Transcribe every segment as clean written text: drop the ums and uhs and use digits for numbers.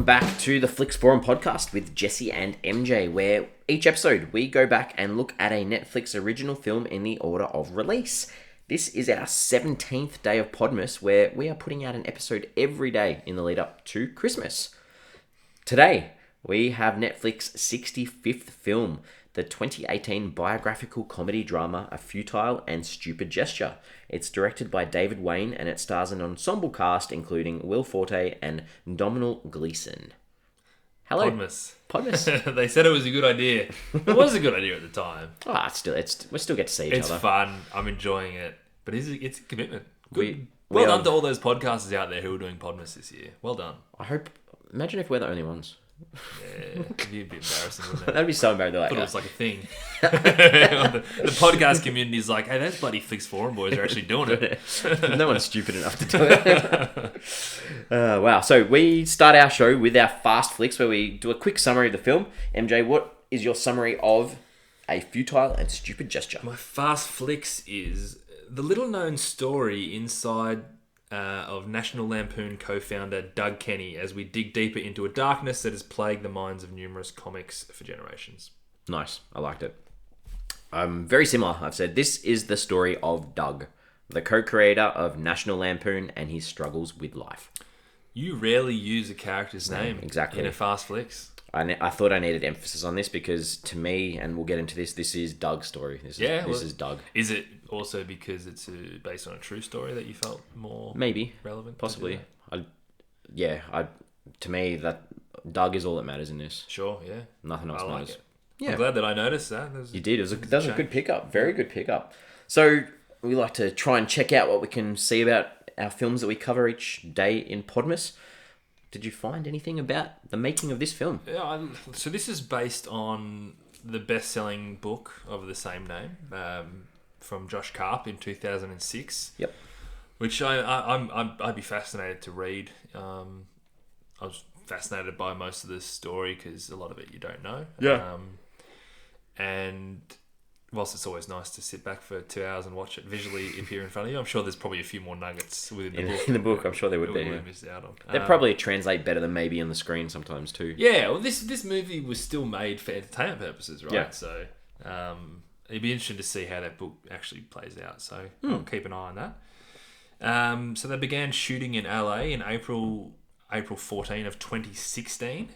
back to the Flicks Forum podcast with Jesse and MJ, where each episode we go back and look at a Netflix original film in the order of release. This is our 17th day of Podmas, where we are putting out an episode every day in the lead up to Christmas. Today, we have Netflix's 65th film, the 2018 biographical comedy drama A Futile and Stupid Gesture. It's directed by David Wain and it stars an ensemble cast including Will Forte and Domhnall Gleeson. Hello. Podmas. They said it was a good idea. It was a good idea at the time. We still get to see each other. It's fun. I'm enjoying it. But it's a commitment. Good. Well done to all those podcasters out there who are doing Podmas this year. Well done. Imagine if we're the only ones. Yeah, it'd be a bit embarrassing, wouldn't it? That'd be so embarrassing. I thought it was like a thing. The podcast community is like, hey, those bloody Flicks Forum boys are actually doing it. No one's stupid enough to do it. Wow. So we start our show with our fast flicks where we do a quick summary of the film. MJ, what is your summary of A Futile and Stupid Gesture? My fast flicks is the little known story inside of National Lampoon co-founder Doug Kenny as we dig deeper into a darkness that has plagued the minds of numerous comics for generations. Nice. I liked it. Very similar. I've said this is the story of Doug, the co-creator of National Lampoon and his struggles with life. You rarely use a character's name exactly in a fast flicks. I thought I needed emphasis on this because to me, and we'll get into this is Doug's story. This is Doug. Is it also because it's based on a true story that you felt more maybe relevant? Possibly. To me, that Doug is all that matters in this. Sure, yeah. Nothing else matters. It. Yeah. I'm glad that I noticed that. You did. That was a good pickup. Very good pickup. So we like to try and check out what we can see about our films that we cover each day in Podmas. Did you find anything about the making of this film? Yeah, so this is based on the best-selling book of the same name from Josh Karp in 2006. Yep. Which I'd be fascinated to read. I was fascinated by most of the story because a lot of it you don't know. Yeah. And whilst it's always nice to sit back for 2 hours and watch it visually appear in front of you, I'm sure there's probably a few more nuggets within the book. In the book, I'm sure there would be. We missed out on. They probably translate better than maybe on the screen sometimes too. Yeah, well, this movie was still made for entertainment purposes, right? Yeah. So it'd be interesting to see how that book actually plays out. So I'll keep an eye on that. So they began shooting in LA in April 14 of 2016.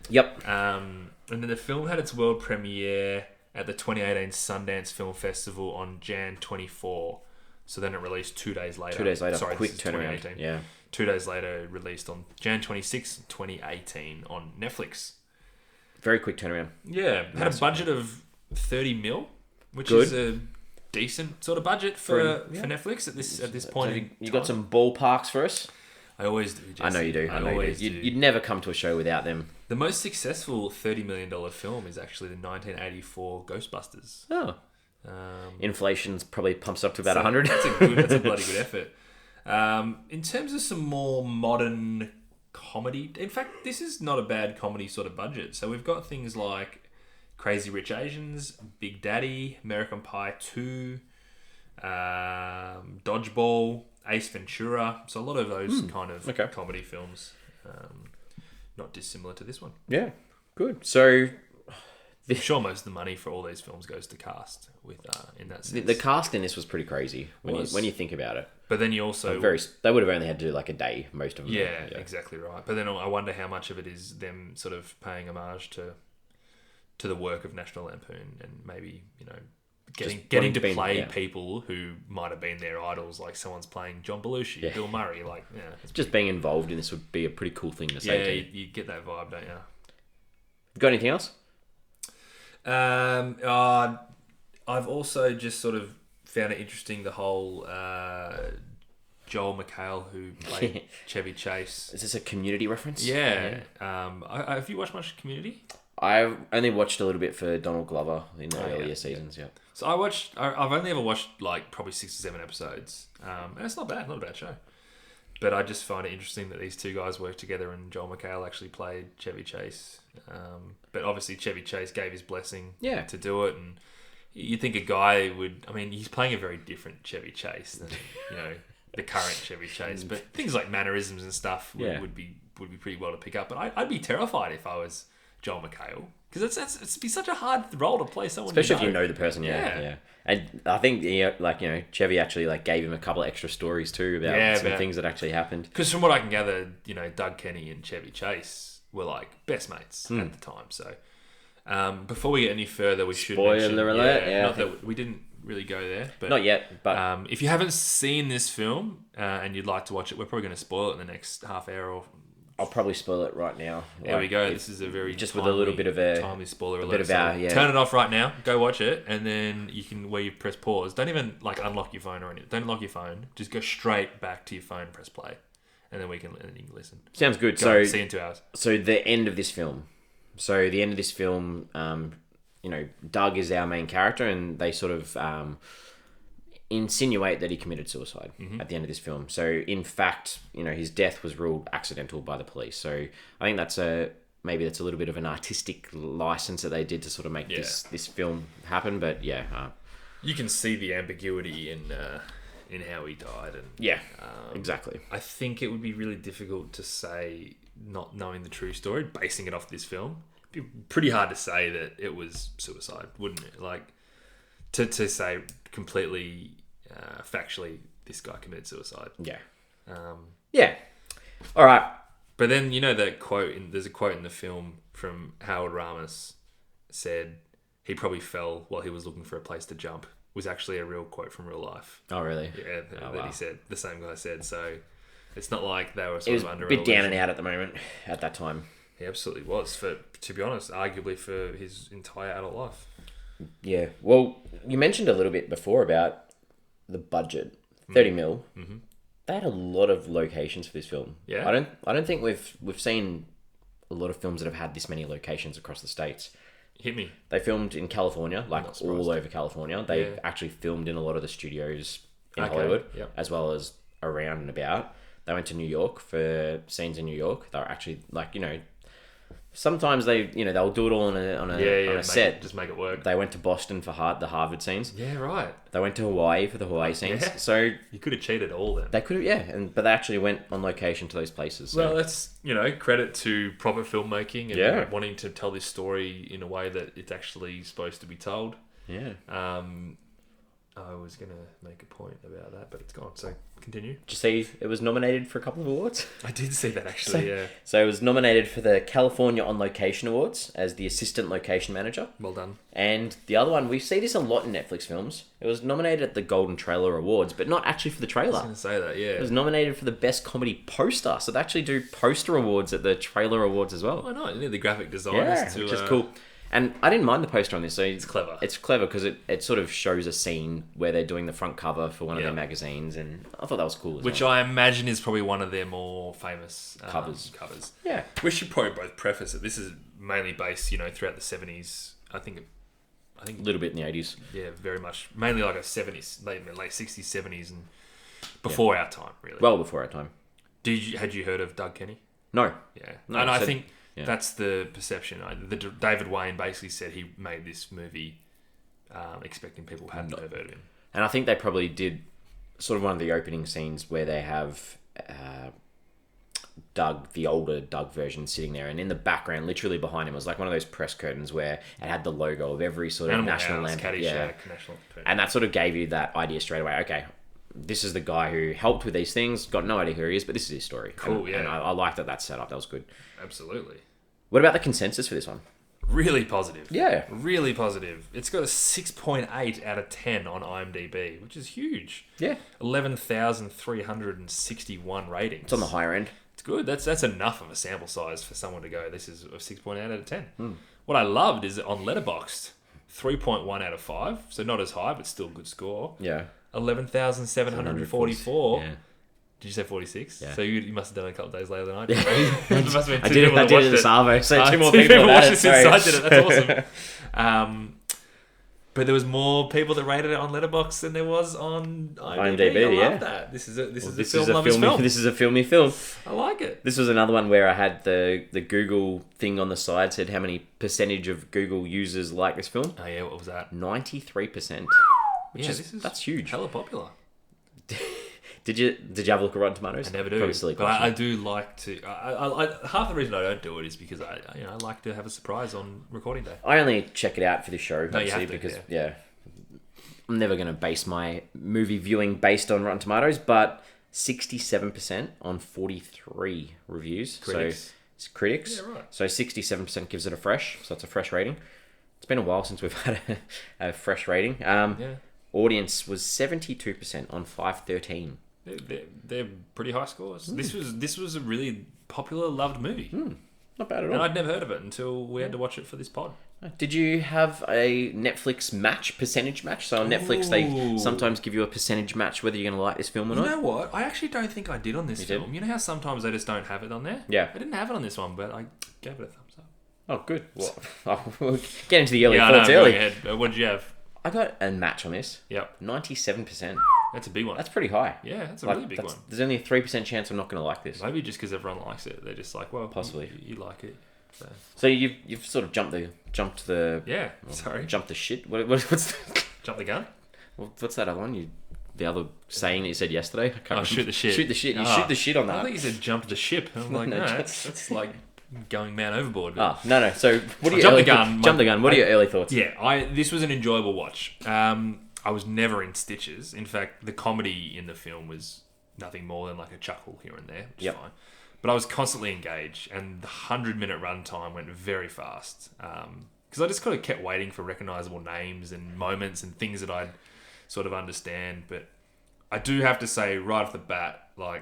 Yep. And then the film had its world premiere at the 2018 Sundance Film Festival on Jan 24. So then it released 2 days later. 2 days later. Sorry, quick turnaround. Yeah. 2 days later, it released on Jan 26, 2018 on Netflix. Very quick turnaround. Yeah. Had a budget of 30 mil, which Good. is a decent sort of budget for Netflix at this point. You got some ballparks for us? I always do, Jesse. I know you do. I always do. You'd never come to a show without them. The most successful $30 million film is actually the 1984 Ghostbusters. Oh. Inflation's probably pumps up to about 100. That's a bloody good effort. In terms of some more modern comedy, in fact, this is not a bad comedy sort of budget. So we've got things like Crazy Rich Asians, Big Daddy, American Pie 2, Dodgeball, Ace Ventura. So a lot of those kind of comedy films. Not dissimilar to this one. Yeah, good. So I'm sure most of the money for all these films goes to cast with in that sense. The cast in this was pretty crazy when you think about it. But then you also they would have only had to do like a day, most of them. Yeah, exactly right. But then I wonder how much of it is them sort of paying homage to the work of National Lampoon and maybe, you know, getting to play people who might have been their idols, like someone's playing John Belushi, Bill Murray, like just being involved in this would be a pretty cool thing to say. Yeah, you get that vibe, don't you? Got anything else? I've also just sort of found it interesting the whole Joel McHale who played Chevy Chase. Is this a Community reference? Yeah. Have you watched much Community? I've only watched a little bit for Donald Glover in the earlier seasons. Yeah. So I've only ever watched like probably 6 or 7 episodes, and it's not bad, not a bad show. But I just find it interesting that these two guys worked together and Joel McHale actually played Chevy Chase. But obviously Chevy Chase gave his blessing to do it, and you'd think a guy would. I mean, he's playing a very different Chevy Chase than the current Chevy Chase, but things like mannerisms and stuff would be pretty well to pick up. But I'd be terrified if I was Joel McHale, because it'd be such a hard role to play someone, especially if you know the person. Yeah. And I think Chevy actually gave him a couple of extra stories too about some things that actually happened. Because from what I can gather, Doug Kenny and Chevy Chase were best mates at the time. So before we get any further, we should mention, spoiler alert. not that we didn't really go there, but not yet. But if you haven't seen this film and you'd like to watch it, we're probably going to spoil it in the next half hour or. I'll probably spoil it right now. There we go. This is a very with a little bit of a timely spoiler alert. Bit of our, Turn it off right now. Go watch it, and then you can where you press pause. Don't even unlock your phone or anything. Don't unlock your phone. Just go straight back to your phone. Press play, and then you can listen. Sounds good. See you in 2 hours. So the end of this film. Doug is our main character, and they sort of insinuate that he committed suicide at the end of this film. So in fact, his death was ruled accidental by the police. So I think that's maybe that's a little bit of an artistic license that they did to sort of make this film happen. But you can see the ambiguity in how he died, and exactly. I think it would be really difficult to say, not knowing the true story, basing it off this film. It'd be pretty hard to say that it was suicide, wouldn't it? To say completely factually, this guy committed suicide. Yeah. All right. But then that quote. There's a quote in the film from Howard Ramis said he probably fell while he was looking for a place to jump. Was actually a real quote from real life. Oh, really? Yeah, that he said. The same guy said. So it's not like they were It was a bit down and out at the moment at that time. He absolutely was. To be honest, arguably for his entire adult life. Yeah. Well, you mentioned a little bit before about the budget, 30 mil. Mm-hmm. They had a lot of locations for this film. Yeah. I don't think we've seen a lot of films that have had this many locations across the states. Hit me. They filmed in California, all over California. They actually filmed in a lot of the studios in Hollywood, as well as around and about. They went to New York for scenes in New York. They were actually sometimes they'll do it all on a set. Just make it work. They went to Boston for the Harvard scenes. Yeah, right. They went to Hawaii for the Hawaii scenes. Yeah. So you could have cheated all then. They could have, but they actually went on location to those places. So. Well, that's credit to proper filmmaking and wanting to tell this story in a way that it's actually supposed to be told. Yeah. I was gonna make a point about that, but it's gone. So continue. Did you see it was nominated for a couple of awards? I did see that actually. So it was nominated for the California On Location Awards as the assistant location manager. Well done. And the other one, we see this a lot in Netflix films. It was nominated at the Golden Trailer Awards, but not actually for the trailer. I was going to say that, yeah. It was nominated for the best comedy poster. So they actually do poster awards at the trailer awards as well. Why not? You need the graphic designers which is cool. And I didn't mind the poster on this. So it's clever. It's clever because it sort of shows a scene where they're doing the front cover for one of their magazines, and I thought that was cool. Which I imagine is probably one of their more famous covers. Yeah. We should probably both preface it. This is mainly based, throughout the 70s. I think a little bit in the 80s. Yeah, very much. Mainly like a 70s, late 60s, 70s, and before our time, really. Well before our time. Had you heard of Doug Kenny? No. Yeah. No, and I think that's the perception. David Wain basically said he made this movie expecting people hadn't heard of him. And I think they probably did sort of one of the opening scenes where they have Doug, the older Doug version, sitting there, and in the background, literally behind him, was like one of those press curtains where it had the logo of every sort of national lamp. National. And that sort of gave you that idea straight away. Okay, this is the guy who helped with these things. Got no idea who he is, but this is his story. Cool, and I like that set up. That was good. Absolutely. What about the consensus for this one? Really positive. Yeah. Really positive. It's got a 6.8 out of 10 on IMDb, which is huge. Yeah. 11,361 ratings. It's on the higher end. It's good. That's enough of a sample size for someone to go, this is a 6.8 out of 10. What I loved is on Letterboxd, 3.1 out of 5. So not as high, but still a good score. Yeah. 11,744. Yeah. Did you say 46? Yeah. So you must have done it a couple of days later than I did. Must have been I did it at Savo, so two more people watched it since I did it. That's awesome. But there was more people that rated it on Letterboxd than there was on IMDb. I love that. This is a film. This is a filmy film. I like it. This was another one where I had the Google thing on the side said how many percentage of Google users like this film. Oh yeah, what was that? 93%. That's huge. Hella popular. Did you have a look at Rotten Tomatoes? I never do. Probably a silly But question. I do like to. Half the reason I don't do it is because I like to have a surprise on recording day. I only check it out for the show, No, you obviously, have to, because yeah. I'm never going to base my movie viewing based on Rotten Tomatoes, but 67% on 43 reviews. Critics. So it's critics. Yeah, right. So 67% gives it a fresh. So it's a fresh rating. It's been a while since we've had a fresh rating. Audience was 72% on 513. They're pretty high scores. This was a really popular, loved movie. Not bad at all. And I'd never heard of it until we had to watch it for this pod. Did you have a Netflix percentage match? So on Netflix, they sometimes give you a percentage match whether you're going to like this film or not. You know what? I actually don't think I did on this film. did? You know how sometimes they just don't have it on there? Yeah. I didn't have it on this one, but I gave it a thumbs up. Oh, good. Well, we'll get into the early Yeah, thoughts I know. early. Go ahead. What did you have? I got a match on this. Yep. 97%. That's a big one. That's pretty high. Yeah, that's a really big one. There's only a 3% chance I'm not going to like this. Maybe just because everyone likes it, they're just like, well, Possibly. you like it. So you've sort of jumped the Yeah. Sorry. jumped the shit. What's Jump the gun. what's that other one? The other saying that you said yesterday? I can't remember. Shoot the shit. Shoot the shit. You shoot the shit on I that. think you said jump the ship. I'm like, no, that's like going man overboard. No. So what are your Jump early the gun. Jump the gun. What are your early thoughts? Yeah, this was an enjoyable watch. I was never in stitches. In fact, the comedy in the film was nothing more than like a chuckle here and there, which is fine. But I was constantly engaged, and the 100-minute runtime went very fast. Because I just kind of kept waiting for recognisable names and moments and things that I'd sort of understand. But I do have to say right off the bat, like,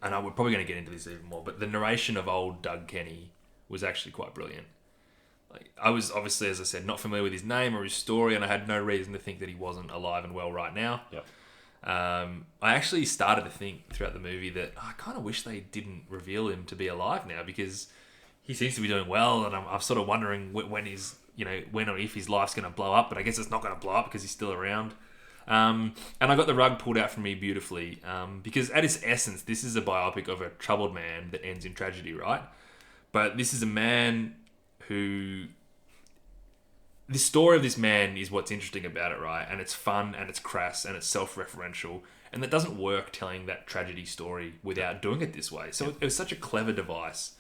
and we're probably going to get into this even more, but the narration of old Doug Kenny was actually quite brilliant. Like, I was obviously, as I said, not familiar with his name or his story, and I had no reason to think that he wasn't alive and well right now. Yep. I actually started to think throughout the movie that I kind of wish they didn't reveal him to be alive now, because he seems to be doing well, and I'm sort of wondering when or if his life's going to blow up, but I guess it's not going to blow up because he's still around. And I got the rug pulled out from me beautifully, because at its essence, this is a biopic of a troubled man that ends in tragedy, right? But this is a man who... The story of this man is what's interesting about it, right? And it's fun, and it's crass, and it's self-referential, and that doesn't work telling that tragedy story without doing it this way. So it was such a clever device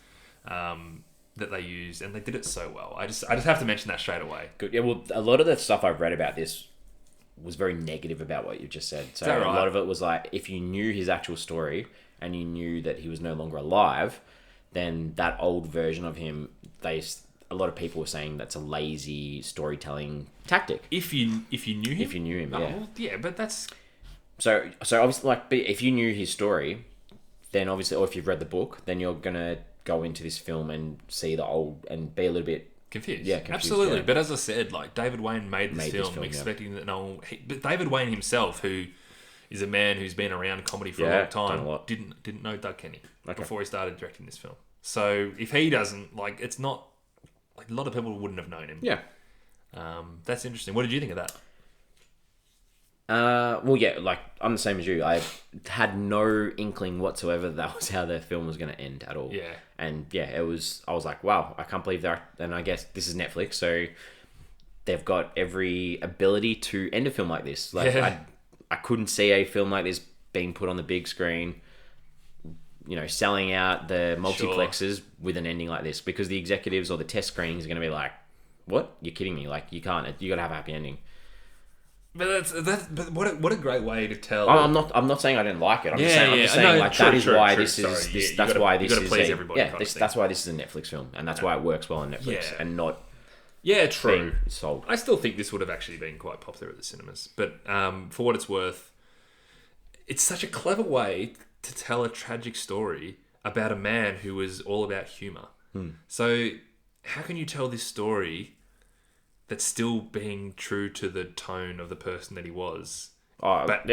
that they used, and they did it so well. I just have to mention that straight away. Good. Yeah. Well, a lot of the stuff I've read about this was very negative about what you just said. So Is that right? A lot of it was like, if you knew his actual story and you knew that he was no longer alive, then that old version of him, a lot of people were saying that's a lazy storytelling tactic. If you knew him, If you knew him, yeah. Well, yeah, but that's So obviously, like, if you knew his story, then obviously, or if you've read the book, then you're gonna go into this film and see the old and be a little bit confused. Yeah, confused, absolutely. yeah. But as I said, like, David Wain made this film expecting that but David Wain himself, who is a man who's been around comedy for a long time, done a lot. didn't know Doug Kenny before he started directing this film. So if he doesn't, like, it's not like a lot of people wouldn't have known him. Yeah. That's interesting. What did you think of that? Well, yeah, like, I'm the same as you. I had no inkling whatsoever that was how the film was going to end at all. Yeah. And yeah, I was like, wow, I can't believe that. And I guess this is Netflix, so they've got every ability to end a film like this. Like, Yeah. I couldn't see a film like this being put on the big screen, selling out the multiplexes with an ending like this, because the executives or the test screenings are going to be like, what? You're kidding me. Like, you can't. You got to have a happy ending. But but what a great way to tell. I'm not saying I didn't like it. I'm just saying like, true, that is true, why true. this Sorry, is this. you That's gotta- why you this gotta is please a, everybody yeah. kind of This, thing. that's why this is a Netflix film, and that's why it works well on Netflix Yeah. and not Yeah, true. being sold. I still think this would have actually been quite popular at the cinemas. But for what it's worth, it's such a clever way to tell a tragic story about a man who was all about humour. So how can you tell this story that's still being true to the tone of the person that he was? I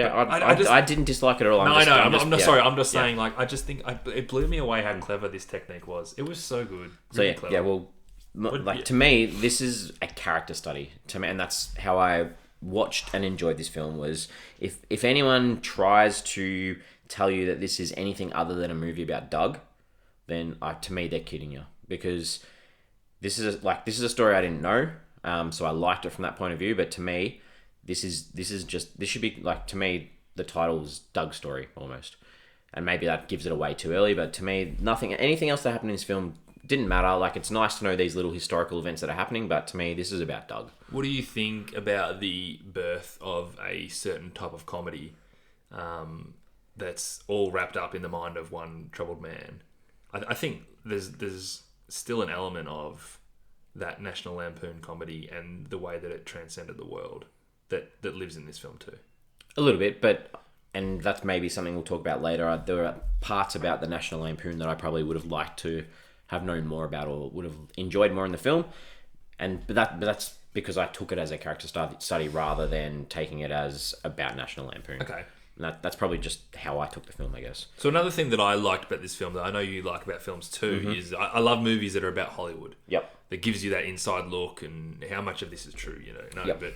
didn't dislike it at all. I'm not sorry. I'm just saying, like, I just think it blew me away how clever this technique was. It was so good. Really clever. To me, this is a character study to me, and that's how I watched and enjoyed this film. Was if anyone tries to tell you that this is anything other than a movie about Doug, then to me they're kidding you, because this is a story I didn't know, so I liked it from that point of view. But to me, this should be like, to me, the title's Doug's story almost, and maybe that gives it away too early. But to me, anything else that happened in this film didn't matter. Like, it's nice to know these little historical events that are happening, but to me, this is about Doug. What do you think about the birth of a certain type of comedy that's all wrapped up in the mind of one troubled man? I think there's still an element of that National Lampoon comedy and the way that it transcended the world that lives in this film too. A little bit, and that's maybe something we'll talk about later. There are parts about the National Lampoon that I probably would have liked to have known more about or would have enjoyed more in the film, but that's because I took it as a character study rather than taking it as about National Lampoon. Okay. And that's probably just how I took the film, I guess. So another thing that I liked about this film that I know you like about films too is I love movies that are about Hollywood. Yep. That gives you that inside look and how much of this is true, Yep. But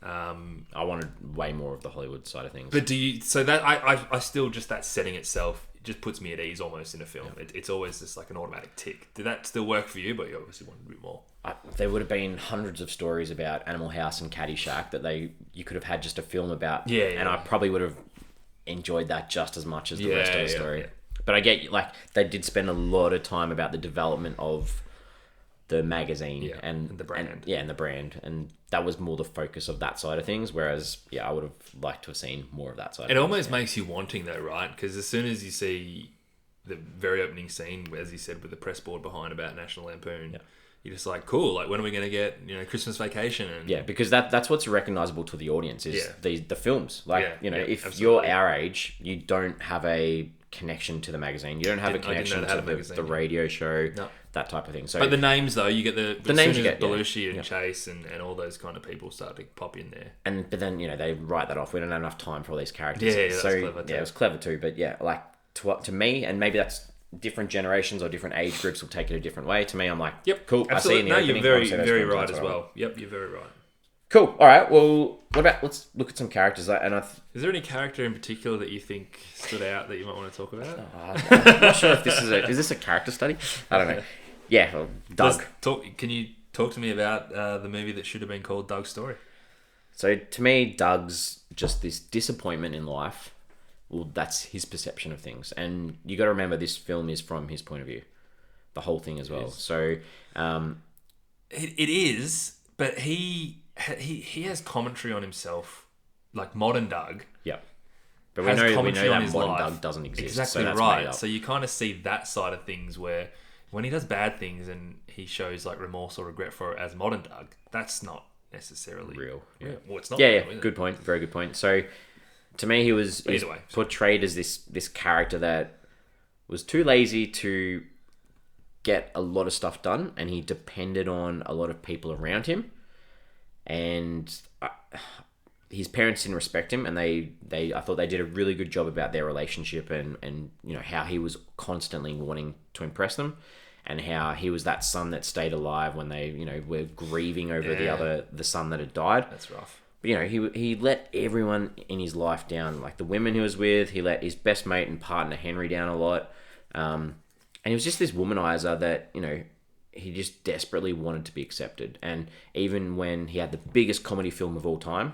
I wanted way more of the Hollywood side of things. But do you? So that I still just that setting itself just puts me at ease almost in a film. Yeah. It's always just like an automatic tick. Did that still work for you? But you obviously wanted a bit more. There would have been hundreds of stories about Animal House and Caddyshack that you could have had just a film about. Yeah. And I probably would have enjoyed that just as much as the rest of the story. Yeah. But I get, like, they did spend a lot of time about the development of the magazine and the brand. And the brand. And that was more the focus of that side of things. Whereas, I would have liked to have seen more of that side. It almost makes you wanting though, right? Because as soon as you see the very opening scene, as you said, with the press board behind about National Lampoon, you're just like, cool, like when are we going to get, Christmas Vacation? And because that's what's recognisable to the audience is the films. Like, if absolutely. you're our age, you don't have a connection to the magazine. You don't have a connection to the radio show, that type of thing. So, but the names though, you get the names you get Belushi and Chase and all those kind of people start to pop in there. But then they write that off. We don't have enough time for all these characters. That's clever too. It was clever too. But like to me, and maybe that's different generations or different age groups will take it a different way. To me, I'm like, yep, cool. Absolutely. I see you're very right as well. Yep, you're very right. Cool. All right. Well, let's look at some characters. Is there any character in particular that you think stood out that you might want to talk about? I'm not sure if this is this a character study? I don't know. Yeah, well, Doug. Can you talk to me about the movie that should have been called Doug's Story? So to me, Doug's just this disappointment in life. Well, that's his perception of things, and you got to remember this film is from his point of view, the whole thing as well. So, it is, but he has commentary on himself, like modern Doug. Yeah, but we know that modern Doug doesn't exist. Exactly, so that's right. So you kind of see that side of things where when he does bad things and he shows like remorse or regret for it as modern Doug, that's not necessarily real. Yeah. Well, it's not. Yeah, real, good point. Very good point. So, to me, he was portrayed as this character that was too lazy to get a lot of stuff done, and he depended on a lot of people around him, and his parents didn't respect him, and I thought they did a really good job about their relationship and how he was constantly wanting to impress them, and how he was that son that stayed alive when they were grieving over the son that had died. That's rough. But he let everyone in his life down, like the women he was with. He let his best mate and partner Henry down a lot, and he was just this womanizer that he just desperately wanted to be accepted. And even when he had the biggest comedy film of all time,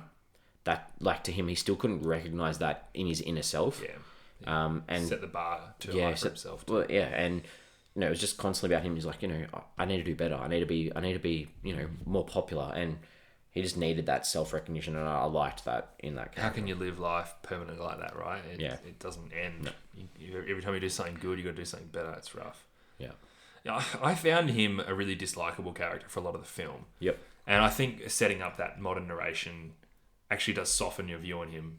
that, like, to him, he still couldn't recognize that in his inner self. Yeah. And set the bar too high for himself. Well, and it was just constantly about him. He's like, I need to do better. I need to be more popular. And he just needed that self-recognition, and I liked that in that character. How can you live life permanently like that, right? It doesn't end. No. Every time you do something good, you got to do something better. It's rough. Yeah. I found him a really dislikable character for a lot of the film. Yep. And I think setting up that modern narration actually does soften your view on him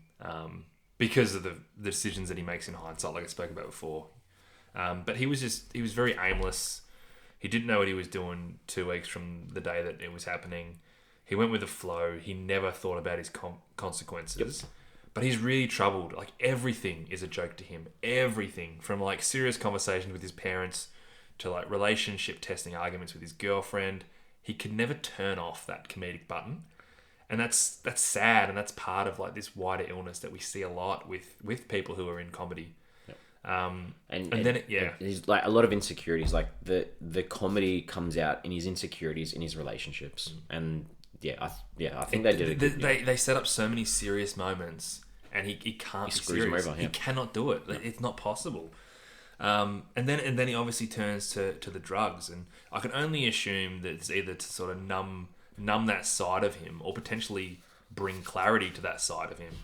because of the decisions that he makes in hindsight, like I spoke about before. But he was very aimless. He didn't know what he was doing 2 weeks from the day that it was happening. He went with the flow. He never thought about his consequences. Yep. But he's really troubled. Like, everything is a joke to him. Everything. From, like, serious conversations with his parents to, like, relationship testing arguments with his girlfriend. He could never turn off that comedic button. And that's sad, and that's part of, like, this wider illness that we see a lot with people who are in comedy. Yep. And then he's like a lot of insecurities. Like, the comedy comes out in his insecurities in his relationships. And I think they did it. They set up so many serious moments, and he can't be screws him serious. over, He cannot do it. It's not possible. And then he obviously turns to the drugs, and I can only assume that it's either to sort of numb that side of him, or potentially bring clarity to that side of him.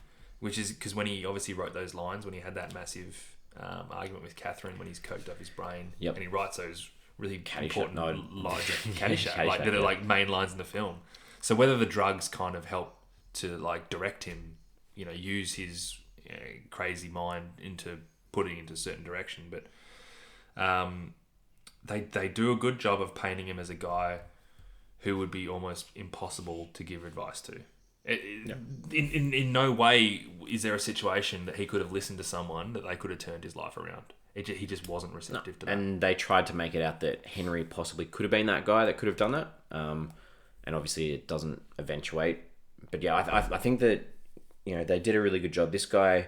Which is because when he obviously wrote those lines, when he had that massive argument with Catherine, when he's coked up his brain, and he writes those really important lines, Caddyshack, like that are like main lines in the film. So whether the drugs kind of help to like direct him, use his crazy mind into putting into a certain direction, but they do a good job of painting him as a guy who would be almost impossible to give advice to. In no way is there a situation that he could have listened to someone that they could have turned his life around. He just wasn't receptive to that. And they tried to make it out that Henry possibly could have been that guy that could have done that. And obviously it doesn't eventuate. But yeah, I think that, they did a really good job. This guy,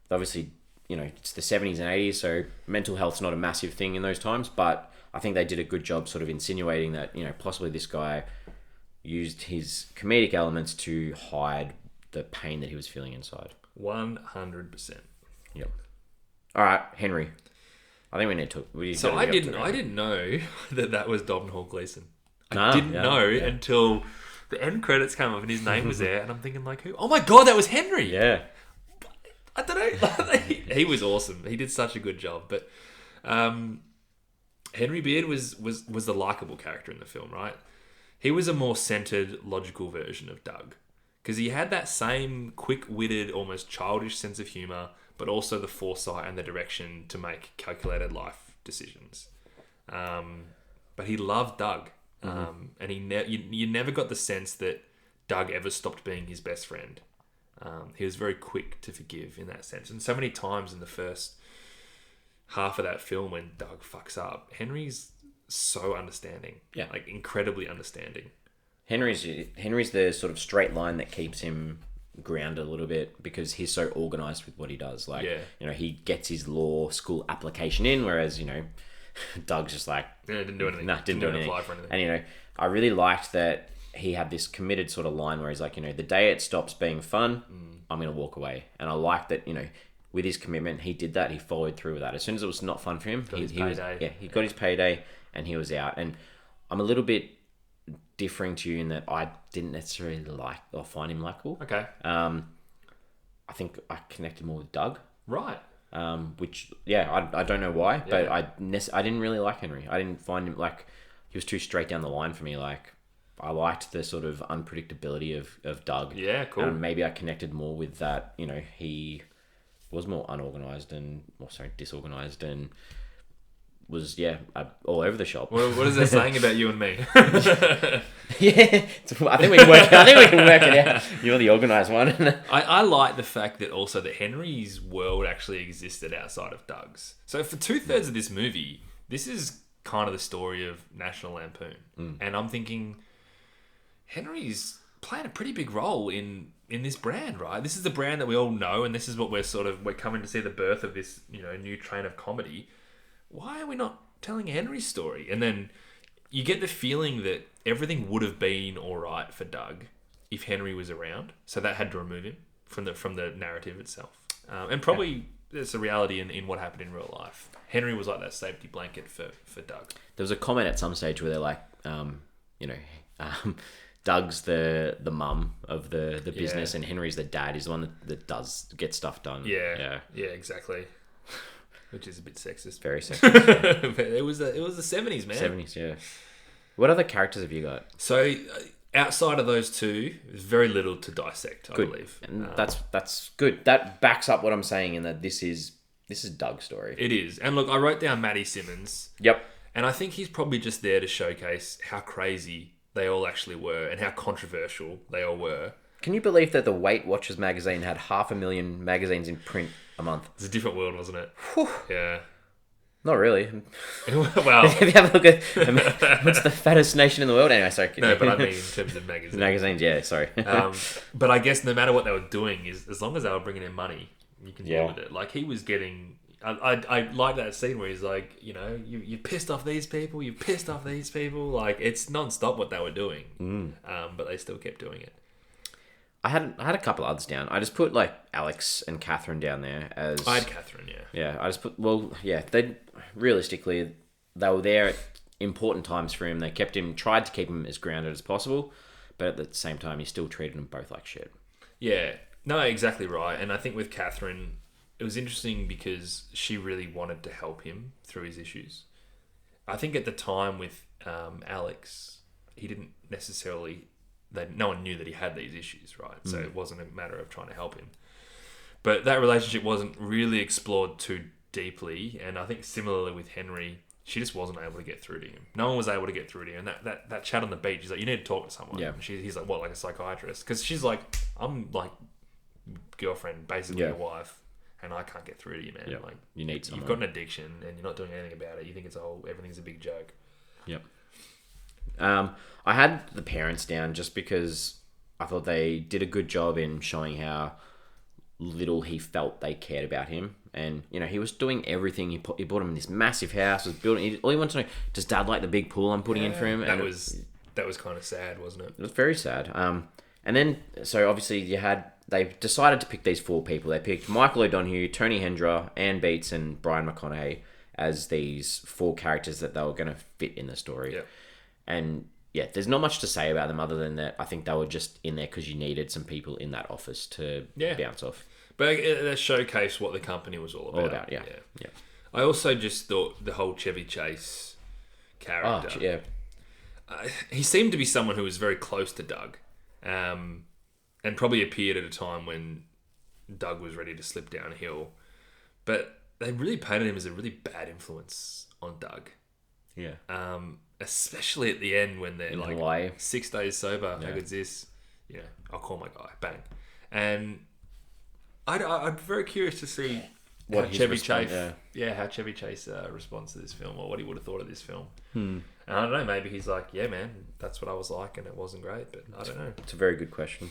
obviously, it's the 70s and 80s, so mental health's not a massive thing in those times. But I think they did a good job sort of insinuating that, possibly this guy used his comedic elements to hide the pain that he was feeling inside. 100%. Yep. All right, Henry. I think we need to. I didn't know that was Domhnall Gleeson. I didn't know until the end credits came up and his name was there, and I'm thinking like, who? Oh my god, that was Henry. Yeah. I don't know. He was awesome. He did such a good job. But Henry Beard was the likable character in the film, right? He was a more centered, logical version of Doug. Because he had that same quick-witted, almost childish sense of humour, but also the foresight and the direction to make calculated life decisions. But he loved Doug. And you never got the sense that Doug ever stopped being his best friend. He was very quick to forgive in that sense. And so many times in the first half of that film when Doug fucks up, Henry's so understanding. Yeah. Like, incredibly understanding. Henry's the sort of straight line that keeps him grounded a little bit because he's so organised with what he does. Like, he gets his law school application in, whereas, Doug's just like... Yeah, didn't do anything. Didn't do anything. Apply for anything. And, I really liked that he had this committed sort of line where he's like, the day it stops being fun, I'm going to walk away. And I liked that, with his commitment, he did that. He followed through with that. As soon as it was not fun for him, he got his payday and he was out. And I'm a little bit differing to you in that I didn't necessarily like or find him likable. Okay. I think I connected more with Doug. Right. Which, I don't know why, but I didn't really like Henry. I didn't find him, like, he was too straight down the line for me. Like, I liked the sort of unpredictability of Doug. Yeah, cool. And maybe I connected more with that, he was more disorganized and was, all over the shop. What is that saying about you and me? Yeah, I think we can work it out. You're the organized one. I like the fact that also that Henry's world actually existed outside of Doug's. So for 2/3 of this movie, this is kind of the story of National Lampoon. And I'm thinking, Henry's playing a pretty big role in this brand, right? This is the brand that we all know, and this is what we're coming to see the birth of this, new train of comedy. Why are we not telling Henry's story? And then you get the feeling that everything would have been all right for Doug if Henry was around. So that had to remove him from the narrative itself. And probably there's a reality in what happened in real life. Henry was like that safety blanket for Doug. There was a comment at some stage where they're like, Doug's the mum of the business and Henry's the dad. He's the one that does get stuff done. Yeah, exactly. Which is a bit sexist. Very sexist. But it was the 70s, man. 70s, yeah. What other characters have you got? So, outside of those two, there's very little to dissect, I believe. And that's good. That backs up what I'm saying in that this is Doug's story. It is. And look, I wrote down Matty Simmons. Yep. And I think he's probably just there to showcase how crazy they all actually were and how controversial they all were. Can you believe that the Weight Watchers magazine had 500,000 magazines in print a month? It's a different world, wasn't it? Whew. Yeah. Not really. Well, if you have a look at what's the fattest nation in the world? Anyway, sorry. No, but I mean in terms of magazines. Magazines, yeah, sorry. But I guess no matter what they were doing, is as long as they were bringing in money, you can deal with it. Like he was getting. I like that scene where he's like, you pissed off these people, you pissed off these people. Like it's non-stop what they were doing, but they still kept doing it. I had a couple others down. I just put like Alex and Catherine down there as. I had Catherine, yeah. Yeah, I just put. Well, yeah, they realistically they were there at important times for him. They tried to keep him as grounded as possible, but at the same time, he still treated them both like shit. Yeah, no, exactly right. And I think with Catherine, it was interesting because she really wanted to help him through his issues. I think at the time with Alex, he didn't necessarily. No one knew that he had these issues, right? So it wasn't a matter of trying to help him. But that relationship wasn't really explored too deeply. And I think similarly with Henry, she just wasn't able to get through to him. No one was able to get through to him. And that chat on the beach, he's like, you need to talk to someone. Yeah. And he's like, what, like a psychiatrist? Because she's like, I'm like girlfriend, basically your wife, and I can't get through to you, man. Yep. Like, you need someone. You've got an addiction and you're not doing anything about it. You think everything's a big joke. Yep. I had the parents down just because I thought they did a good job in showing how little he felt they cared about him. And, you know, he was doing everything. He bought him in this massive house, was building. All he wanted to know, does Dad like the big pool I'm putting in for him? That was kind of sad, wasn't it? It was very sad. And then, so obviously they decided to pick these 4 people. They picked Michael O'Donoghue, Tony Hendra, Anne Beats, and Brian McConaughey as these 4 characters that they were going to fit in the story. Yeah. And yeah, there's not much to say about them other than that I think they were just in there because you needed some people in that office to bounce off. But it showcased what the company was all about. Yeah. I also just thought the whole Chevy Chase character. Oh, yeah. He seemed to be someone who was very close to Doug, and probably appeared at a time when Doug was ready to slip downhill. But they really painted him as a really bad influence on Doug. Yeah. Especially at the end when they're In like Hawaii. 6 days sober. Yeah. How good's this? Yeah, I'll call my guy. Bang. And I'm very curious to see What how his Chevy response- Chase, how Chevy Chase responds to this film, or what he would have thought of this film. And I don't know. Maybe he's like, yeah, man, that's what I was like, and it wasn't great. But I don't know. It's a very good question.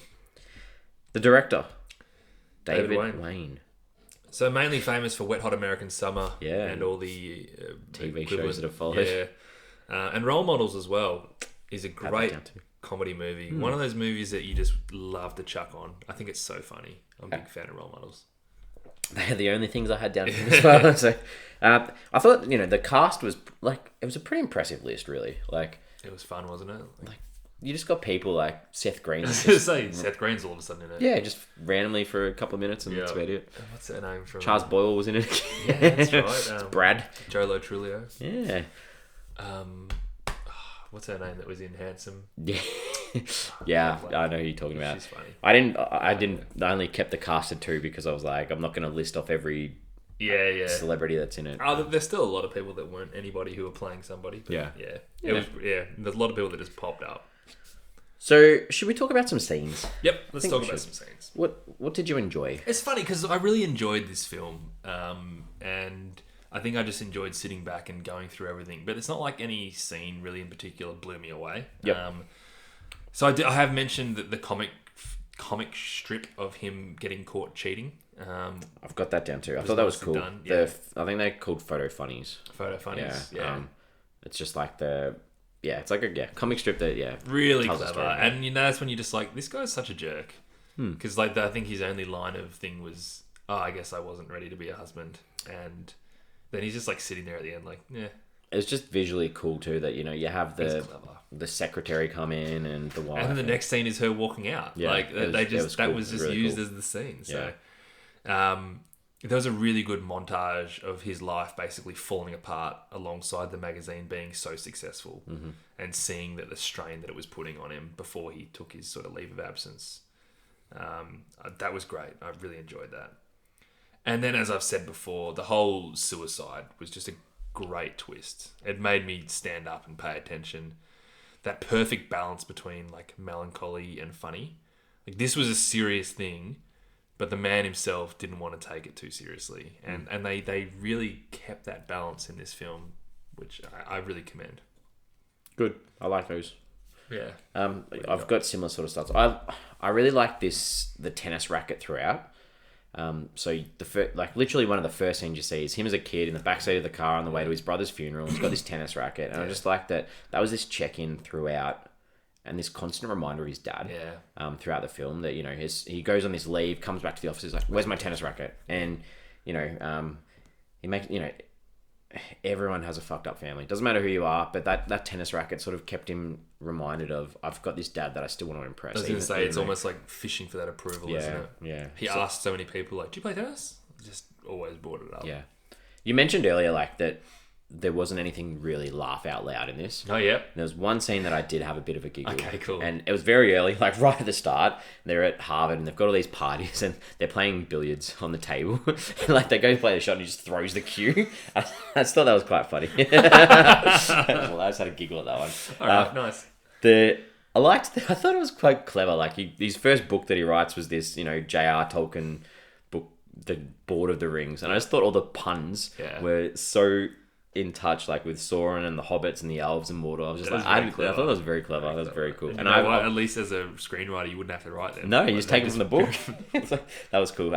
The director, David Wain. Wain. So mainly famous for Wet Hot American Summer, Yeah. and all the TV equivalent- shows that have followed. yeah, and Role Models as well is a Have that great down too. comedy movie. One of those movies that you just love to chuck on. I think it's so funny. I'm a big fan of Role Models. They're the only things I had down here as well. So, I thought, you know, the cast was like, it was a pretty impressive list, really. Like, It was fun, wasn't it? you just got people like Seth Green. I was going to say, Seth Green's all of a sudden in it. Yeah, just randomly for a couple of minutes, and that's Yeah. about it. What's her name from? Charles Boyle was in it. Yeah, that's right. It's Brad. Jolo Trulio. Yeah. What's her name that was in Handsome? Yeah. Yeah, I know who you're talking about. She's funny. I only kept the cast of 2 because I was like, I'm not going to list off every Yeah. celebrity that's in it. There's still a lot of people that weren't anybody who were playing somebody. But Yeah. There's a lot of people that just popped up. So, should we talk about some scenes? Yep, let's think talk we about should. some scenes. What did you enjoy? It's funny because I really enjoyed this film, and I think I just enjoyed sitting back and going through everything. But it's not like any scene really in particular blew me away. Yep. So I have mentioned that the comic strip of him getting caught cheating. I've got that down too. I was thought that was nicely cool. done, yeah. I think they're called photo funnies. Photo funnies. Yeah. It's just like it's like a comic strip that Really tells a clever. story. And that's when you're just like, this guy's such a jerk. Because I think his only line of thing was, I guess I wasn't ready to be a husband. And then he's just like sitting there at the end like, yeah. It's just visually cool too that, you know, you have It's clever. the secretary come in and the wife. And then the next scene is her walking out. Yeah, Like it was that cool. was It was just really used cool. as the scene. So there was a really good montage of his life basically falling apart alongside the magazine being so successful, and seeing that the strain that it was putting on him before he took his sort of leave of absence. That was great. I really enjoyed that. And then, as I've said before, the whole suicide was just a great twist. It made me stand up and pay attention. That perfect balance between like melancholy and funny. Like, this was a serious thing, but the man himself didn't want to take it too seriously. And they really kept that balance in this film, which I really commend. Good. I like those. Yeah. I've got similar sort of stuff. I really like the tennis racket throughout. So literally one of the first scenes you see is him as a kid in the backseat of the car on the way to his brother's funeral. He's got this tennis racket, and I just like that was this check-in throughout, and this constant reminder of his dad. Yeah. Throughout the film, that he goes on this leave, comes back to the office, he's like, "Where's my tennis racket?" And he makes everyone has a fucked up family. Doesn't matter who you are, but that tennis racket sort of kept him reminded of, I've got this dad that I still want to impress. I was going to say, it's almost like fishing for that approval, isn't it? Yeah. He asked so many people, like, "Do you play tennis?" Just always brought it up. Yeah. You mentioned earlier, like, that there wasn't anything really laugh out loud in this. Oh, yeah. There was one scene that I did have a bit of a giggle. Okay, cool. And it was very early, like right at the start. They're at Harvard and they've got all these parties and they're playing billiards on the table. And like they go to play the shot and he just throws the cue. I just thought that was quite funny. Well, I just had a giggle at that one. All right, nice. I thought it was quite clever. Like his first book that he writes was this, J.R. Tolkien book, The Lord of the Rings. And I just thought all the puns were so in touch, like with Sauron and the hobbits and the elves and Mordor. I was just I thought that was very clever. That was very cool. And at least as a screenwriter, you wouldn't have to write them. No, you just take them from the book. So, that was cool.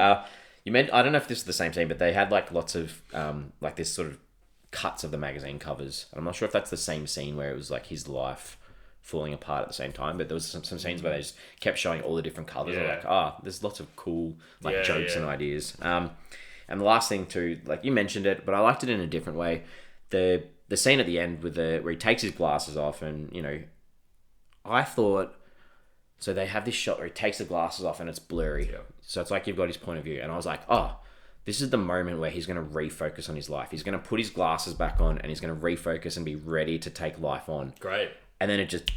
You meant, I don't know if this is the same scene, but they had like lots of like this sort of cuts of the magazine covers. I'm not sure if that's the same scene where it was like his life falling apart at the same time, but there was some scenes where they just kept showing all the different covers. Yeah. Like, there's lots of cool jokes and ideas. And the last thing too, like you mentioned it, but I liked it in a different way. The scene at the end where he takes his glasses off and, I thought, so they have this shot where he takes the glasses off and it's blurry. Yeah. So it's like you've got his point of view. And I was like, this is the moment where he's going to refocus on his life. He's going to put his glasses back on and he's going to refocus and be ready to take life on. Great. And then it just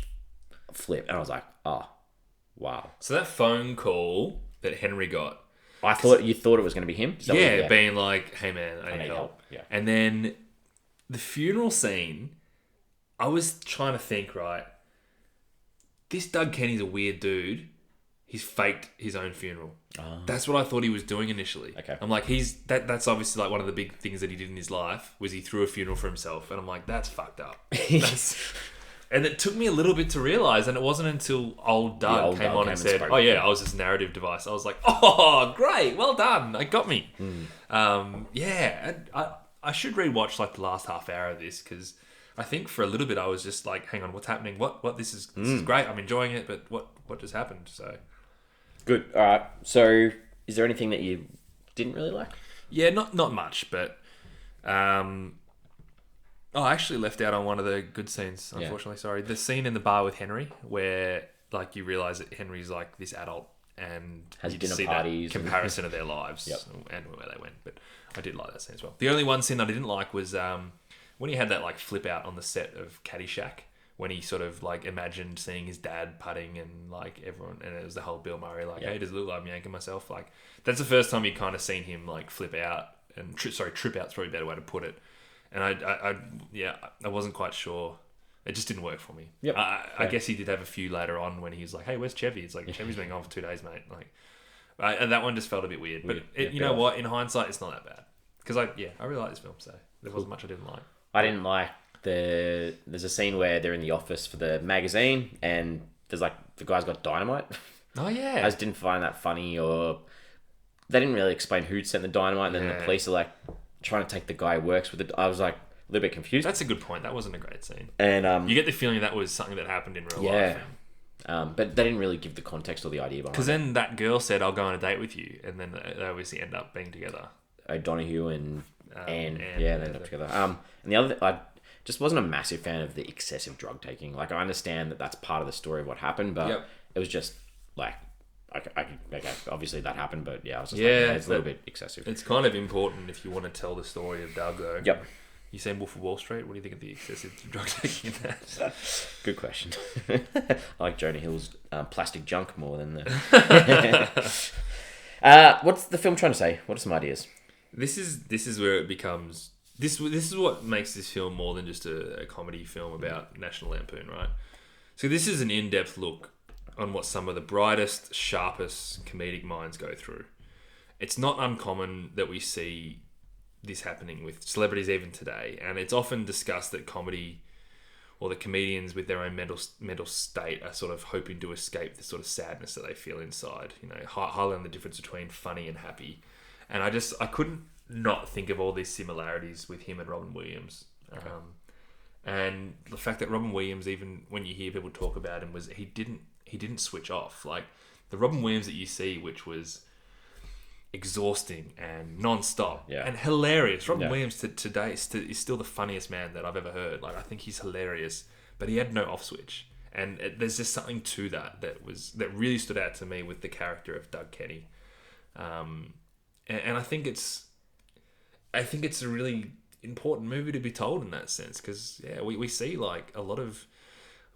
flipped. And I was like, wow. So that phone call that Henry got. You thought it was going to be him? Being like, "Hey man, I need help." Yeah. And then the funeral scene, I was trying to think, right, this Doug Kenny's a weird dude. He's faked his own funeral. Oh. That's what I thought he was doing initially. Okay. I'm like, that's obviously like one of the big things that he did in his life was he threw a funeral for himself. And I'm like, that's fucked up. And it took me a little bit to realise, and it wasn't until old Doug came on and said, I was this narrative device. I was like, great, well done. It got me. I should rewatch like the last half hour of this because I think for a little bit I was just like, hang on, what's happening? What this is great. I'm enjoying it, but what just happened? So good. All right. So is there anything that you didn't really like? Yeah, not much, but I actually left out on one of the good scenes, unfortunately. Sorry. The scene in the bar with Henry where like you realise that Henry's like this adult and has you dinner see parties that comparison of their lives and where they went. But I did like that scene as well. The only one scene that I didn't like was when he had that like flip out on the set of Caddyshack when he sort of like imagined seeing his dad putting and like everyone, and it was the whole Bill Murray like, hey, does it look like I'm yanking myself? Like that's the first time you kind of seen him like flip out and trip out's probably a better way to put it. And I wasn't quite sure. It just didn't work for me. Yep. I guess he did have a few later on when he's like, hey, where's Chevy? It's like, Chevy's been gone for 2 days, mate. Like, and that one just felt a bit weird. But you know what? In hindsight, it's not that bad. Because I really like this film, so there wasn't much I didn't like. I didn't like there's a scene where they're in the office for the magazine and there's like, the guy's got dynamite. Oh, yeah. I just didn't find that funny, or they didn't really explain who sent the dynamite, and then the police are like trying to take the guy who works with it. I was like, a little bit confused. That's a good point. That wasn't a great scene. And you get the feeling that was something that happened in real life. But they didn't really give the context or the idea behind it. Because then that girl said, I'll go on a date with you. And then they obviously end up being together. O'Donoghue and Anne. They end up together. And the other, I just wasn't a massive fan of the excessive drug taking. Like, I understand that that's part of the story of what happened, but it was just like, okay, obviously that happened, but I was just like, it's a little bit excessive. It's kind of important if you want to tell the story of Doug, though. Yep. You seen Wolf of Wall Street? What do you think of the excessive drug taking in that? Good question. I like Jonah Hill's plastic junk more than the... what's the film trying to say? What are some ideas? This is where it becomes... This is what makes this film more than just a comedy film about National Lampoon, right? So this is an in-depth look on what some of the brightest, sharpest comedic minds go through. It's not uncommon that we see this happening with celebrities even today, and it's often discussed that comedy or the comedians with their own mental state are sort of hoping to escape the sort of sadness that they feel inside, highlighting the difference between funny and happy. And I couldn't not think of all these similarities with him and Robin Williams. Okay. And the fact that Robin Williams, even when you hear people talk about him, was he didn't switch off. Like the Robin Williams that you see, which was exhausting and non-stop and hilarious. Robin Williams today is still the funniest man that I've ever heard. Like I think he's hilarious, but he had no off switch. And there's just something to that really stood out to me with the character of Doug Kenny. And I think it's a really important movie to be told in that sense, because we see like a lot of,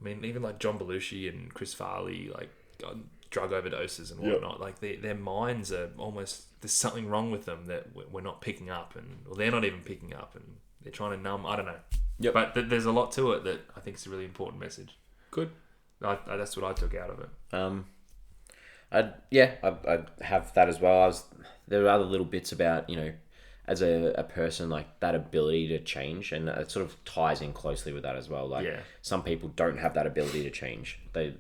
I mean, even like John Belushi and Chris Farley, like on drug overdoses and whatnot, like their minds are almost, there's something wrong with them that we're not picking up, or they're not even picking up, and they're trying to numb. I don't know. But there's a lot to it that I think is a really important message. Good. That's what I took out of it. I have that as well. There are other little bits about, as a person, like that ability to change, and it sort of ties in closely with that as well. Like some people don't have that ability to change. They,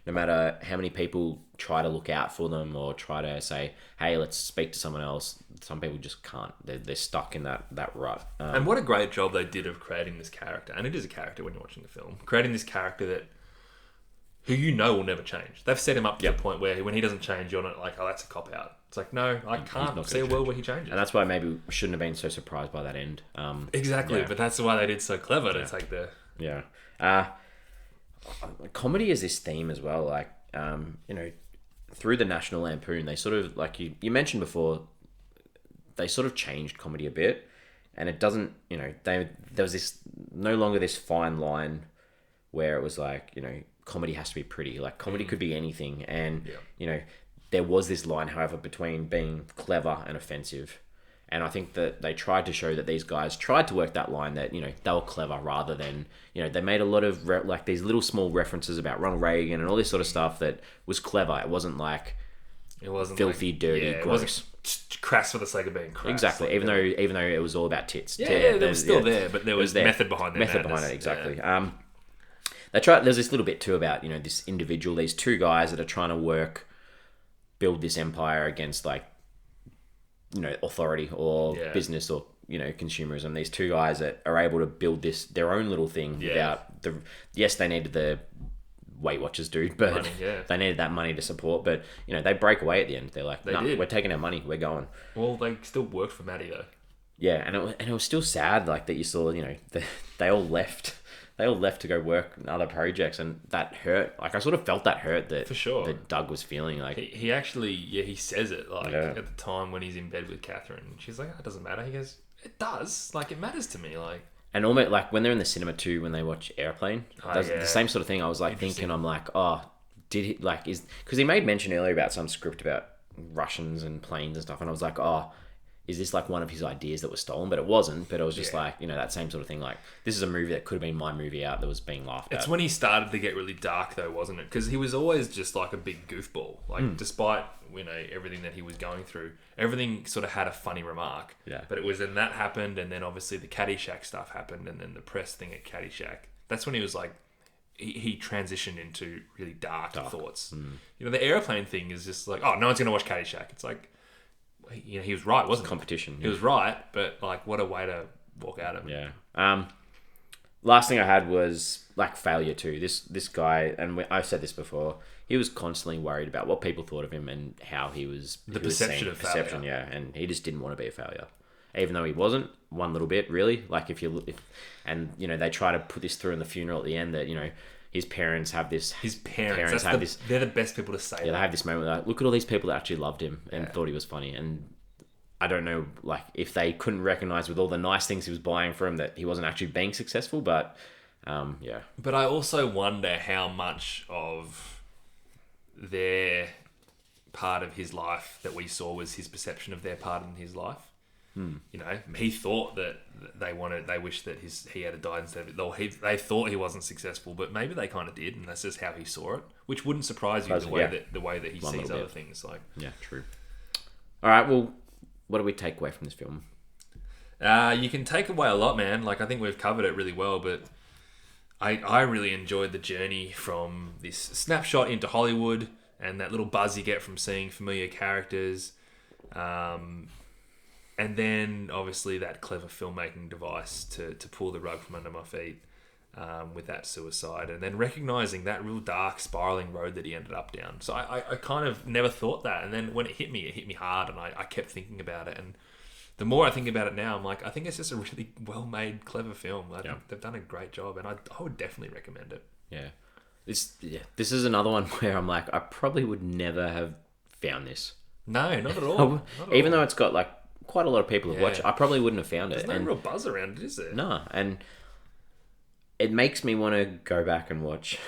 no matter how many people try to look out for them or try to say, hey, let's speak to someone else, some people just can't. They're stuck in that rut. And what a great job they did of creating this character. And it is a character when you're watching the film. Creating this character who will never change. They've set him up to the point where when he doesn't change, you're not like, oh, that's a cop-out. It's like, no, I can't see a world where he changes. And that's why maybe we shouldn't have been so surprised by that end. Exactly, but that's why they did so clever to take the... Yeah. Comedy is this theme as well. Like, through the National Lampoon, they sort of, like you mentioned before, they sort of changed comedy a bit. And it doesn't, there was no longer this fine line where it was like, comedy has to be pretty. Like comedy could be anything, and there was this line, however, between being clever and offensive, and I think that they tried to show that these guys tried to work that line, that they were clever rather than they made a lot of like these little small references about Ronald Reagan and all this sort of stuff that was clever. It wasn't filthy, like, dirty, gross. It wasn't crass for the sake of being crass. Exactly, like, even though it was all about tits. It was still there, but there was method behind it. Exactly. There's this little bit too about, this individual, these two guys that are trying to build this empire against like, authority or business or, consumerism. These two guys that are able to build their own little thing without they needed the Weight Watchers dude, but they needed that money to support, but, they break away at the end. They're like, no, we're taking our money, we're going. Well, they still worked for Maddie though. Yeah, and it was still sad, like that you saw, they all left. They all left to go work on other projects, and that hurt. Like I sort of felt that hurt that for sure that Doug was feeling. Like he actually, he says it at the time when he's in bed with Catherine. She's like, oh, it doesn't matter. He goes, it does. Like it matters to me. Like, and almost like when they're in the cinema too, when they watch Airplane, the same sort of thing. I was like thinking, I'm like, oh, did he because he made mention earlier about some script about Russians and planes and stuff, and I was like, oh, is this like one of his ideas that was stolen? But it wasn't. But it was just like, that same sort of thing. Like, this is a movie that could have been my movie out that was being laughed at. It's when he started to get really dark though, wasn't it? Because he was always just like a big goofball. Like, despite, everything that he was going through, everything sort of had a funny remark. Yeah. But it was then that happened, and then obviously the Caddyshack stuff happened, and then the press thing at Caddyshack. That's when he was like, he transitioned into really dark. Thoughts. The Airplane thing is just like, oh, no one's going to watch Caddyshack. It's like, he was right, wasn't competition. He was right, but like, what a way to walk out of it. Yeah. Last thing I had was like failure too. This guy, and I've said this before, he was constantly worried about what people thought of him and how he was. The perception of failure. Yeah, and he just didn't want to be a failure, even though he wasn't one little bit really. Like they try to put this through in the funeral at the end that his parents have this. His parents have this. They're the best people to say. Yeah, they have this moment like, look at all these people that actually loved him and thought he was funny. And I don't know, like if they couldn't recognize with all the nice things he was buying for him that he wasn't actually being successful. But But I also wonder how much of their part of his life that we saw was his perception of their part in his life. He thought that they wished that he had died instead of it. They thought he wasn't successful, but maybe they kind of did, and that's just how he saw it, which wouldn't surprise you the way that he sees other things. Like, yeah, true. All right, well, what do we take away from this film? You can take away a lot, man. Like I think we've covered it really well, but I really enjoyed the journey from this snapshot into Hollywood and that little buzz you get from seeing familiar characters. And then, obviously, that clever filmmaking device to pull the rug from under my feet. with that suicide, and then recognizing that real dark spiraling road that he ended up down. So I kind of never thought that, and then when it hit me hard, and I kept thinking about it, and the more I think about it now, I'm like, I think it's just a really well-made, clever film. I think they've done a great job, and I would definitely recommend it. Yeah. This is another one where I'm like, I probably would never have found this. No, not at all. Even though it's got like quite a lot of people have watched, I probably wouldn't have found it. There's no real buzz around it, is there? No, and it makes me want to go back and watch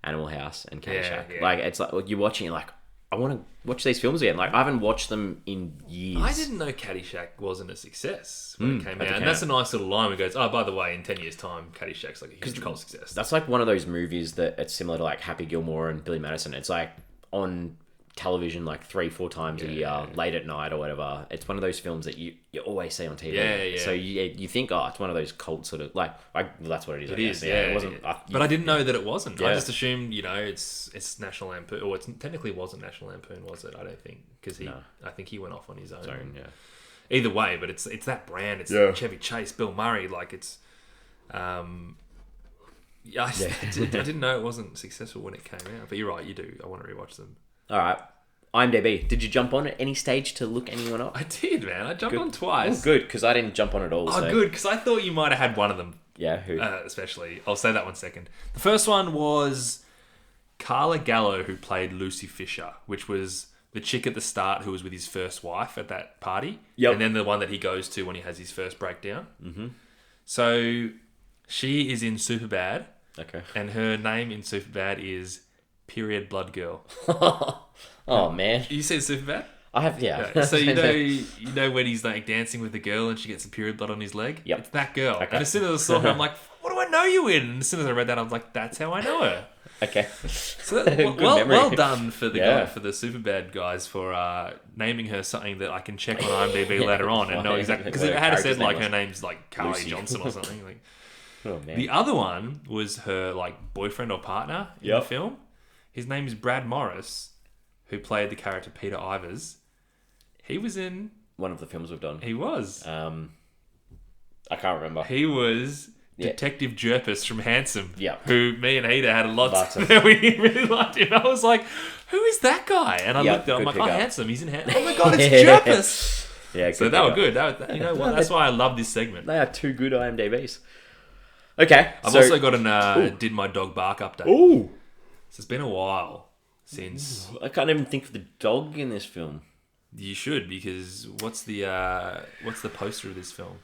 Animal House and Caddyshack. Yeah. Like, it's like you're watching, you're like, I want to watch these films again. Like, I haven't watched them in years. I didn't know Caddyshack wasn't a success when it came out. And that's a nice little line where it goes, oh, by the way, in 10 years' time, Caddyshack's like a huge cult success. That's like one of those movies that it's similar to like Happy Gilmore and Billy Madison. It's like on television like 3-4 times a year, late at night or whatever. It's one of those films that you always see on TV. Yeah. So you think, oh, it's one of those cult sort of like that's what it is. It I guess. is, yeah. It wasn't, but I didn't know that it wasn't. Yeah. I just assumed, it's National Lampoon, or it technically wasn't National Lampoon, was it? I don't think, because I think he went off on his own. Yeah. Either way, but it's that brand. It's Chevy Chase, Bill Murray. Like it's, I didn't know it wasn't successful when it came out. But you're right, you do. I want to rewatch them. All right. IMDb. Did you jump on at any stage to look anyone up? I did, man. I jumped on twice. Oh, good, because I didn't jump on at all. Oh, good, because I thought you might have had one of them. Yeah, who? Especially. I'll say that one second. The first one was Carla Gallo, who played Lucy Fisher, which was the chick at the start who was with his first wife at that party. Yep. And then the one that he goes to when he has his first breakdown. Mm-hmm. So she is in Superbad. Okay. And her name in Superbad is Period Blood Girl. Oh, man. You seen Superbad? I have, yeah. Yeah. So you know when he's like dancing with the girl and she gets some period blood on his leg? Yep. It's that girl. Okay. And as soon as I saw her, I'm like, what do I know you in? And as soon as I read that, I was like, that's how I know her. Okay. So well done for the guy, for the Superbad guys for naming her something that I can check on IMDb later on and know exactly, because it had said like her name's like Carly Lucy Johnson or something. Like, oh, man. the other one was her like boyfriend or partner in the film. His name is Brad Morris, who played the character Peter Ivers. He was in one of the films we've done. He was. I can't remember. He was Detective Jerpus from Handsome. Yeah. Who me and Ada had a lot to we really liked him. I was like, who is that guy? And I looked at him, I'm like, Handsome. He's in Handsome. Oh my God, it's Jerpus. Yeah, so they were good. You know what? That's why I love this segment. They are two good IMDb's. Okay. I've also got an Did My Dog Bark update. Ooh. So it's been a while since... I can't even think of the dog in this film. You should, because what's the poster of this film?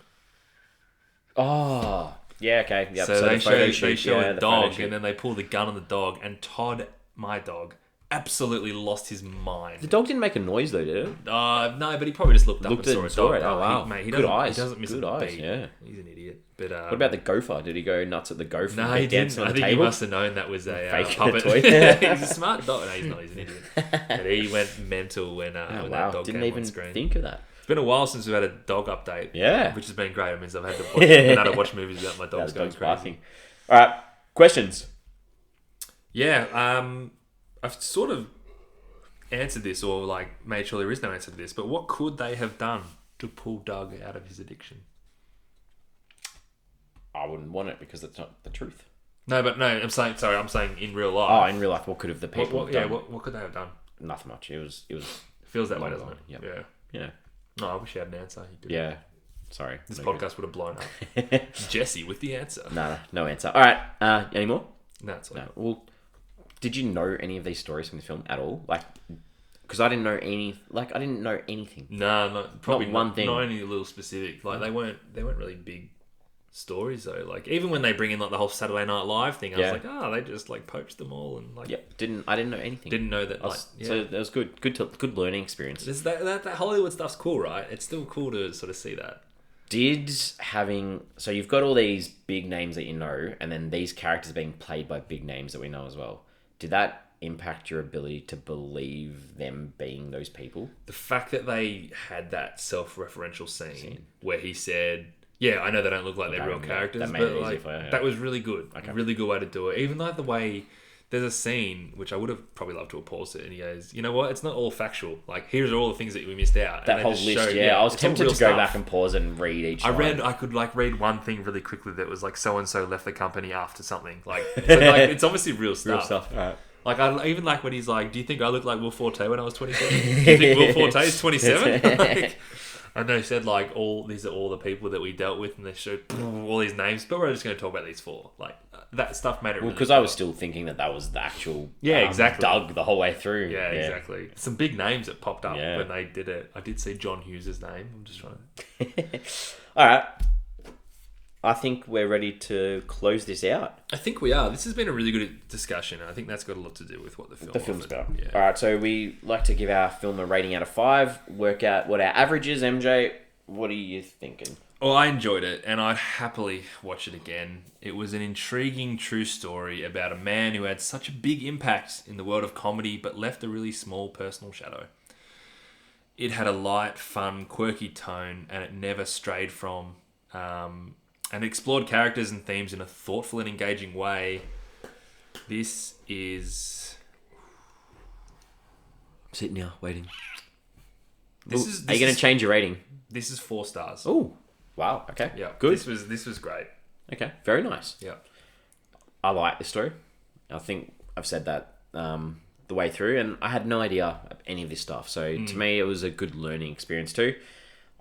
Oh, yeah, okay. Yep. So they show a the dog, and then they pull the gun on the dog, and Todd, my dog, absolutely lost his mind. The dog didn't make a noise though, did it? No, but he probably just looked up and saw a dog. Oh, wow. He good eyes. He doesn't miss good a eyes, beat. yeah. He's an idiot. But what about the gopher? Did he go nuts at the gopher? No, he didn't. I think he must have known that was a fake puppet. toy. He's a smart dog. No, he's not. He's an idiot. But he went mental when that dog didn't came even on screen. think of that. It's been a while since we've had a dog update. Yeah. Which has been great. It means I've had to been able to watch movies without my dogs going crazy. Barking. All right. Questions? Yeah. I've sort of answered this, or like made sure there is no answer to this, but what could they have done to pull Doug out of his addiction? I wouldn't want it because that's not the truth. I'm saying in real life. Oh, in real life, what could have the people done? Yeah, what could they have done? Nothing much. It was. It feels that way, doesn't it? Yep. Yeah. No, I wish he had an answer. He did. Yeah. Sorry. This podcast would have blown up. Jesse with the answer. No answer. All right. Any more? No, it's no. Well, did you know any of these stories from the film at all? Like, because I didn't know any. Like, I didn't know anything. No, probably not one thing. Not any little specific. Like, they weren't really big stories though. Like, even when they bring in like the whole Saturday Night Live thing, I was like, they just like poached them all and like. Yeah. I didn't know anything. Didn't know that. So that was good. Good learning experience. That Hollywood stuff's cool, right? It's still cool to sort of see that. So you've got all these big names that you know, and then these characters being played by big names that we know as well. Did that impact your ability to believe them being those people? The fact that they had that self-referential scene where he said, "Yeah, I know they don't look like they're real characters, but like that was really good. Okay. Really good way to do it. Even like the way there's a scene which I would have probably loved to have paused it, and he goes, "You know what? It's not all factual. Like, here's all the things that we missed out." That whole list, I was tempted to go back and pause and read each line. I could like read one thing really quickly that was like so and so left the company after something. Like, so, like it's obviously real stuff. Real stuff. All right. Like, I even like when he's like, "Do you think I looked like Will Forte when I was 27? Do you think Will Forte is 27?" Like, and they said like these are all the people that we dealt with, and they showed all these names, but we're just going to talk about these 4. Like that stuff made it. Well, because I was still thinking that was the actual exactly Doug the whole way through. Yeah, exactly. Some big names that popped up Yeah. when they did it. I did see John Hughes' name. I'm just trying to. All right. I think we're ready to close this out. I think we are. This has been a really good discussion, and I think that's got a lot to do with what the film's about. Yeah. All right, so we like to give our film a rating out of 5, work out what our average is. MJ, what are you thinking? Well, I enjoyed it, and I'd happily watch it again. It was an intriguing true story about a man who had such a big impact in the world of comedy, but left a really small personal shadow. It had a light, fun, quirky tone, and it never strayed from... and explored characters and themes in a thoughtful and engaging way. This is... Sitting now, waiting. Are you going to change your rating? This is 4 stars. Oh, wow. Okay. Yeah, Good. This was great. Okay, very nice. Yeah. I like the story. I think I've said that the way through, and I had no idea of any of this stuff. So to me, it was a good learning experience too.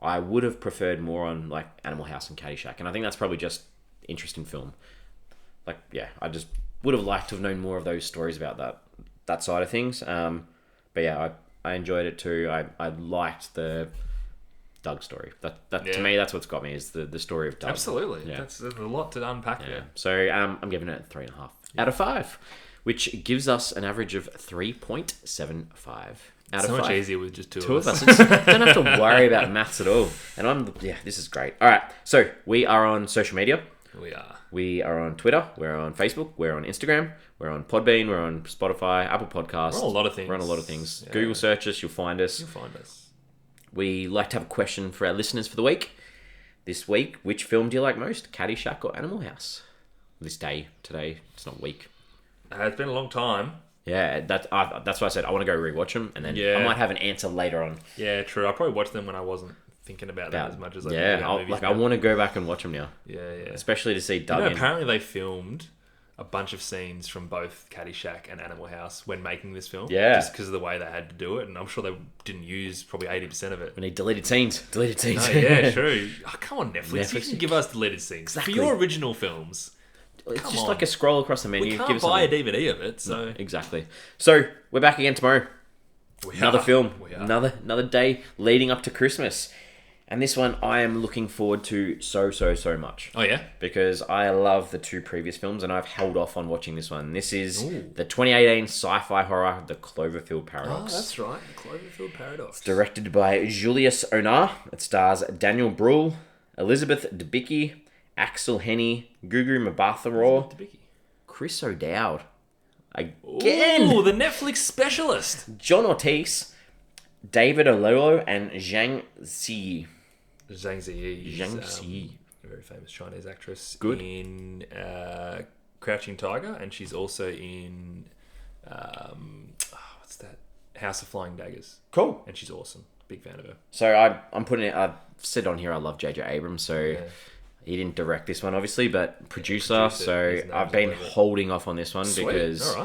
I would have preferred more on like Animal House and Caddyshack, and I think that's probably just interest in film. Like, yeah, I just would have liked to have known more of those stories about that side of things. But yeah, I enjoyed it too. I liked the Doug story. That to me, that's what's got me, is the story of Doug. Absolutely. Yeah. There's a lot to unpack there. So I'm giving it 3.5 out of 5, which gives us an average of 3.75 out So of 5. much easier with just two Two of of us. us. Don't have to worry about maths at all. And this is great. All right. So we are on social media. We are. We are on Twitter. We're on Facebook. We're on Instagram. We're on Podbean. We're on Spotify, Apple Podcasts. We're on a lot of things. We're on a lot of things. Yeah. Google search us. You'll find us. You'll find us. We like to have a question for our listeners for the week. This week, which film do you like most? Caddyshack or Animal House? This day, today. It's not week. It's been a long time. Yeah, that's why I said I want to go rewatch them, and then I might have an answer later on. Yeah, true. I probably watched them when I wasn't thinking about that as much as I think about movies I now. want to go back and watch them now. Yeah. Especially to see Doug. Apparently they filmed a bunch of scenes from both Caddyshack and Animal House when making this film. Yeah. Just because of the way they had to do it, and I'm sure they didn't use probably 80% of it. We need deleted scenes. Deleted scenes. No, yeah, true. Oh, come on, Netflix. You can give us deleted scenes. Exactly. For your original films. It's just like a scroll across the menu. We can't buy a DVD of it, so... No, exactly. So, we're back again tomorrow. Another film. Another day leading up to Christmas. And this one I am looking forward to so much. Oh, yeah? Because I love the 2 previous films, and I've held off on watching this one. This is the 2018 sci-fi horror, The Cloverfield Paradox. Oh, that's right. The Cloverfield Paradox. It's directed by Julius Onah. It stars Daniel Bruhl, Elizabeth Debicki, Axel Henny, Gugu Mbatha-Raw, Chris O'Dowd. Again! Ooh, the Netflix specialist. John Ortiz, David Oyelowo, and Zhang Ziyi. Zhang Ziyi. Zhang Ziyi. A very famous Chinese actress. Good. In Crouching Tiger, and she's also in... what's that? House of Flying Daggers. Cool. And she's awesome. Big fan of her. So I'm putting it... I've said on here I love J.J. Abrams, so... Yeah. He didn't direct this one, obviously, but producer. So I've been holding off on this one because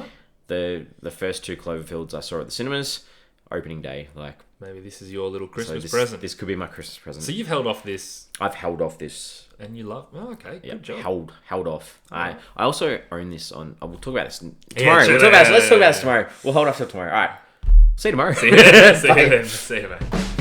the first 2 Cloverfields I saw at the cinemas, opening day. Like, maybe this is your little Christmas present. This could be my Christmas present. So you've held off this. I've held off this. And you love... Oh, okay. Yep, good job. Held off. I also own this on... We'll talk about this tomorrow. Let's talk about this tomorrow. We'll hold off till tomorrow. All right. See you tomorrow. See you then. See you, mate.